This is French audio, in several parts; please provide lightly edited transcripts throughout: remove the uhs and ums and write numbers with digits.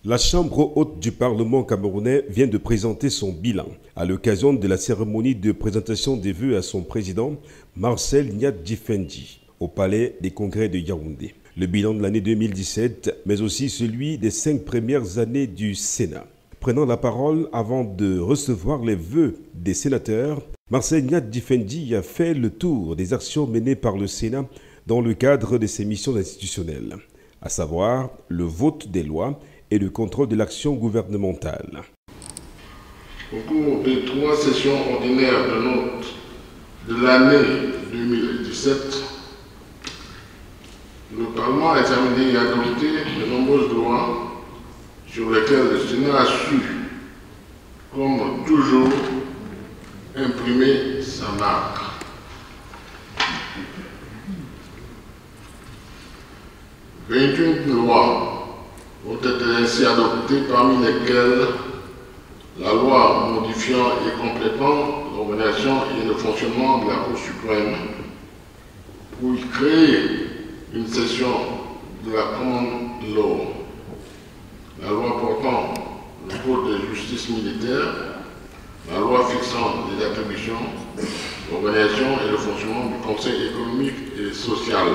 La Chambre haute du Parlement camerounais vient de présenter son bilan à l'occasion de la cérémonie de présentation des vœux à son président, Marcel Nyat-Djifendi, au Palais des Congrès de Yaoundé. Le bilan de l'année 2017, mais aussi celui des 5 premières années du Sénat. Prenant la parole avant de recevoir les vœux des sénateurs, Marcel Nyat-Djifendi a fait le tour des actions menées par le Sénat dans le cadre de ses missions institutionnelles, à savoir le vote des lois et le contrôle de l'action gouvernementale. Au cours des 3 sessions ordinaires de l'année 2017, le Parlement a examiné et adopté de nombreuses lois sur lesquelles le Sénat a su, comme toujours, imprimer sa marque. 28 lois ont été ainsi adoptées, parmi lesquelles la loi modifiant et complétant l'organisation et le fonctionnement de la Cour suprême pour y créer une section de la Common Law, la loi portant le code de justice militaire, la loi fixant les attributions, l'organisation et le fonctionnement du Conseil économique et social.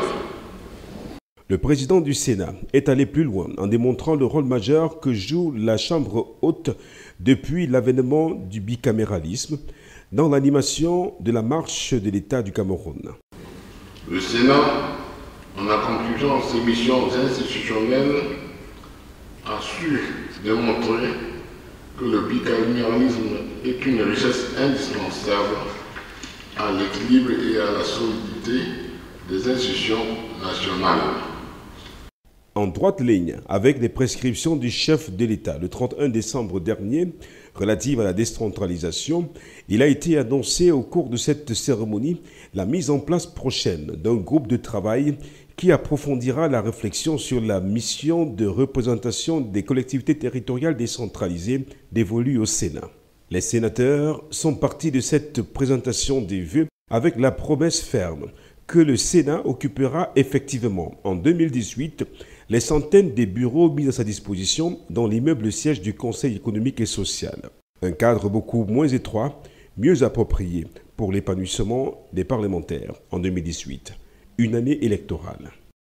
Le président du Sénat est allé plus loin en démontrant le rôle majeur que joue la Chambre haute depuis l'avènement du bicaméralisme dans l'animation de la marche de l'État du Cameroun. Le Sénat, en accomplissant ses missions institutionnelles, a su démontrer que le bicaméralisme est une richesse indispensable à l'équilibre et à la solidité des institutions nationales. En droite ligne avec les prescriptions du chef de l'État le 31 décembre dernier relatives à la décentralisation, il a été annoncé au cours de cette cérémonie la mise en place prochaine d'un groupe de travail qui approfondira la réflexion sur la mission de représentation des collectivités territoriales décentralisées dévolues au Sénat. Les sénateurs sont partis de cette présentation des vœux avec la promesse ferme que le Sénat occupera effectivement en 2018 les centaines de bureaux mis à sa disposition dans l'immeuble siège du Conseil économique et social. Un cadre beaucoup moins étroit, mieux approprié pour l'épanouissement des parlementaires en 2018, une année électorale.